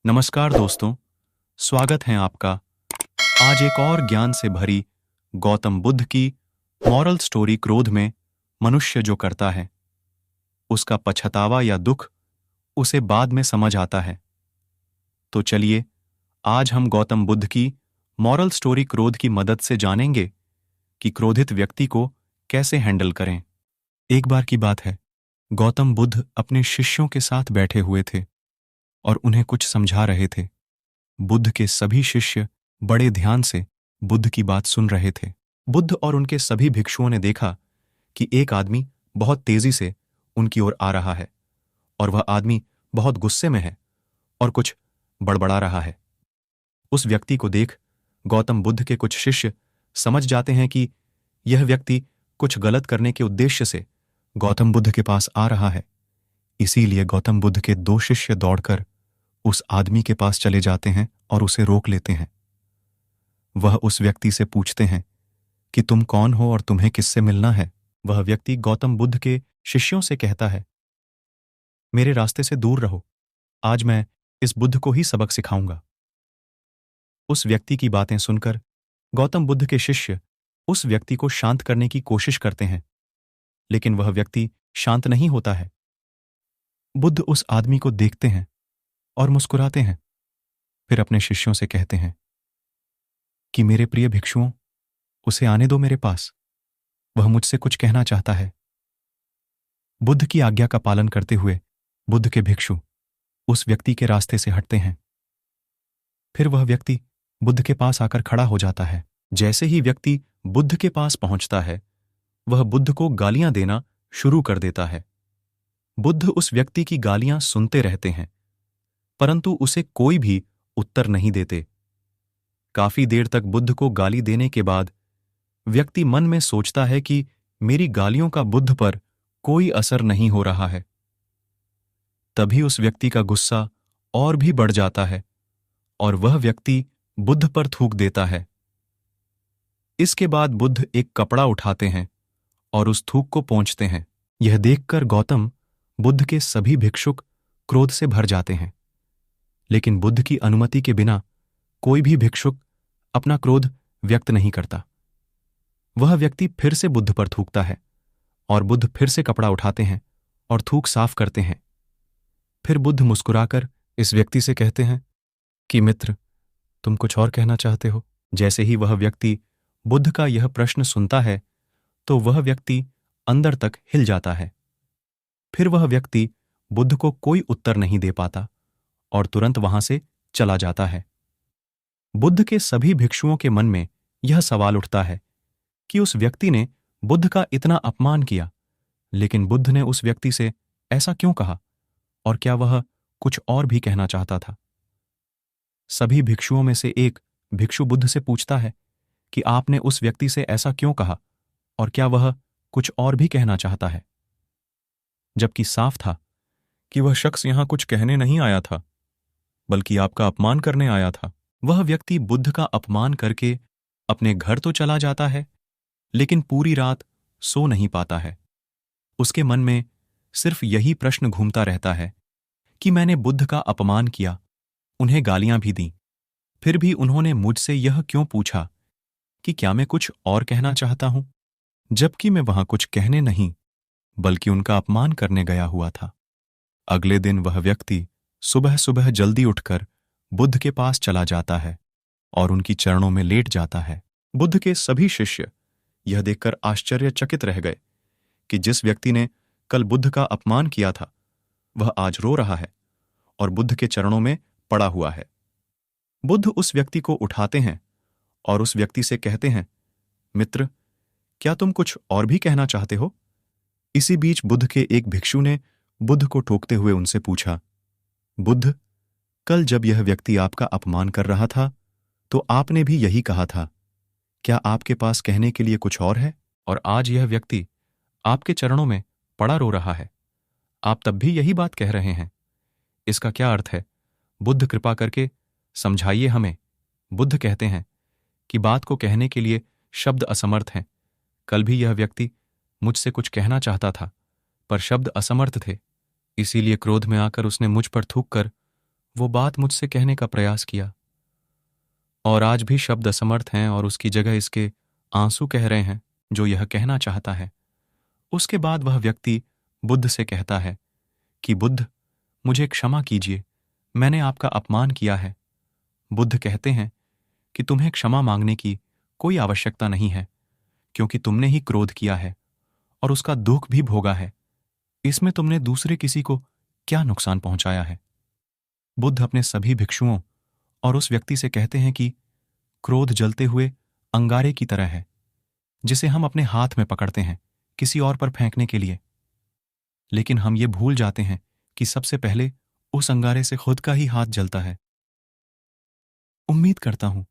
नमस्कार दोस्तों, स्वागत है आपका। आज एक और ज्ञान से भरी गौतम बुद्ध की मॉरल स्टोरी क्रोध में मनुष्य जो करता है उसका पछतावा या दुख उसे बाद में समझ आता है। तो चलिए आज हम गौतम बुद्ध की मॉरल स्टोरी क्रोध की मदद से जानेंगे कि क्रोधित व्यक्ति को कैसे हैंडल करें। एक बार की बात है, गौतम बुद्ध अपने शिष्यों के साथ बैठे हुए थे और उन्हें कुछ समझा रहे थे। बुद्ध के सभी शिष्य बड़े ध्यान से बुद्ध की बात सुन रहे थे। बुद्ध और उनके सभी भिक्षुओं ने देखा कि एक आदमी बहुत तेजी से उनकी ओर आ रहा है और वह आदमी बहुत गुस्से में है और कुछ बड़बड़ा रहा है। उस व्यक्ति को देख गौतम बुद्ध के कुछ शिष्य समझ जाते हैं कि यह व्यक्ति कुछ गलत करने के उद्देश्य से गौतम बुद्ध के पास आ रहा है। इसीलिए गौतम बुद्ध के दो शिष्य दौड़कर उस आदमी के पास चले जाते हैं और उसे रोक लेते हैं। वह उस व्यक्ति से पूछते हैं कि तुम कौन हो और तुम्हें किससे मिलना है। वह व्यक्ति गौतम बुद्ध के शिष्यों से कहता है, मेरे रास्ते से दूर रहो, आज मैं इस बुद्ध को ही सबक सिखाऊंगा। उस व्यक्ति की बातें सुनकर गौतम बुद्ध के शिष्य उस व्यक्ति को शांत करने की कोशिश करते हैं, लेकिन वह व्यक्ति शांत नहीं होता है। बुद्ध उस आदमी को देखते हैं और मुस्कुराते हैं। फिर अपने शिष्यों से कहते हैं कि मेरे प्रिय भिक्षुओं, उसे आने दो मेरे पास, वह मुझसे कुछ कहना चाहता है। बुद्ध की आज्ञा का पालन करते हुए बुद्ध के भिक्षु उस व्यक्ति के रास्ते से हटते हैं। फिर वह व्यक्ति बुद्ध के पास आकर खड़ा हो जाता है। जैसे ही व्यक्ति बुद्ध के पास पहुंचता है, वह बुद्ध को गालियां देना शुरू कर देता है। बुद्ध उस व्यक्ति की गालियां सुनते रहते हैं, परंतु उसे कोई भी उत्तर नहीं देते। काफी देर तक बुद्ध को गाली देने के बाद व्यक्ति मन में सोचता है कि मेरी गालियों का बुद्ध पर कोई असर नहीं हो रहा है। तभी उस व्यक्ति का गुस्सा और भी बढ़ जाता है और वह व्यक्ति बुद्ध पर थूक देता है। इसके बाद बुद्ध एक कपड़ा उठाते हैं और उस थूक को पोंछते हैं। यह देखकर गौतम बुद्ध के सभी भिक्षुक क्रोध से भर जाते हैं, लेकिन बुद्ध की अनुमति के बिना कोई भी भिक्षुक अपना क्रोध व्यक्त नहीं करता। वह व्यक्ति फिर से बुद्ध पर थूकता है और बुद्ध फिर से कपड़ा उठाते हैं और थूक साफ करते हैं। फिर बुद्ध मुस्कुराकर इस व्यक्ति से कहते हैं कि मित्र, तुम कुछ और कहना चाहते हो। जैसे ही वह व्यक्ति बुद्ध का यह प्रश्न सुनता है तो वह व्यक्ति अंदर तक हिल जाता है। फिर वह व्यक्ति बुद्ध को कोई उत्तर नहीं दे पाता और तुरंत वहां से चला जाता है। बुद्ध के सभी भिक्षुओं के मन में यह सवाल उठता है कि उस व्यक्ति ने बुद्ध का इतना अपमान किया, लेकिन बुद्ध ने उस व्यक्ति से ऐसा क्यों कहा, और क्या वह कुछ और भी कहना चाहता था। सभी भिक्षुओं में से एक भिक्षु बुद्ध से पूछता है कि आपने उस व्यक्ति से ऐसा क्यों कहा और क्या वह कुछ और भी कहना चाहता है। जबकि साफ था कि वह शख्स यहां कुछ कहने नहीं आया था, बल्कि आपका अपमान करने आया था। वह व्यक्ति बुद्ध का अपमान करके अपने घर तो चला जाता है, लेकिन पूरी रात सो नहीं पाता है। उसके मन में सिर्फ यही प्रश्न घूमता रहता है कि मैंने बुद्ध का अपमान किया, उन्हें गालियां भी दी, फिर भी उन्होंने मुझसे यह क्यों पूछा कि क्या मैं कुछ और कहना चाहता हूं, जबकि मैं वहां कुछ कहने नहीं बल्कि उनका अपमान करने गया हुआ था। अगले दिन वह व्यक्ति सुबह सुबह जल्दी उठकर बुद्ध के पास चला जाता है और उनकी चरणों में लेट जाता है। बुद्ध के सभी शिष्य यह देखकर आश्चर्यचकित रह गए कि जिस व्यक्ति ने कल बुद्ध का अपमान किया था वह आज रो रहा है और बुद्ध के चरणों में पड़ा हुआ है। बुद्ध उस व्यक्ति को उठाते हैं और उस व्यक्ति से कहते हैं, मित्र, क्या तुम कुछ और भी कहना चाहते हो। इसी बीच बुद्ध के एक भिक्षु ने बुद्ध को टोकते हुए उनसे पूछा, बुद्ध, कल जब यह व्यक्ति आपका अपमान कर रहा था तो आपने भी यही कहा था, क्या आपके पास कहने के लिए कुछ और है, और आज यह व्यक्ति आपके चरणों में पड़ा रो रहा है, आप तब भी यही बात कह रहे हैं। इसका क्या अर्थ है? बुद्ध, कृपा करके समझाइए हमें। बुद्ध कहते हैं कि बात को कहने के लिए शब्द असमर्थ हैं। कल भी यह व्यक्ति मुझसे कुछ कहना चाहता था पर शब्द असमर्थ थे, इसीलिए क्रोध में आकर उसने मुझ पर थूक कर वो बात मुझसे कहने का प्रयास किया, और आज भी शब्द असमर्थ हैं और उसकी जगह इसके आंसू कह रहे हैं जो यह कहना चाहता है। उसके बाद वह व्यक्ति बुद्ध से कहता है कि बुद्ध, मुझे क्षमा कीजिए, मैंने आपका अपमान किया है। बुद्ध कहते हैं कि तुम्हें क्षमा मांगने की कोई आवश्यकता नहीं है, क्योंकि तुमने ही क्रोध किया है और उसका दुख भी भोगा है। इसमें तुमने दूसरे किसी को क्या नुकसान पहुंचाया है? बुद्ध अपने सभी भिक्षुओं और उस व्यक्ति से कहते हैं कि क्रोध जलते हुए अंगारे की तरह है, जिसे हम अपने हाथ में पकड़ते हैं किसी और पर फेंकने के लिए, लेकिन हम ये भूल जाते हैं कि सबसे पहले उस अंगारे से खुद का ही हाथ जलता है। उम्मीद करता हूं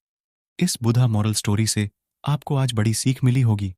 इस बुधा मॉरल स्टोरी से आपको आज बड़ी सीख मिली होगी।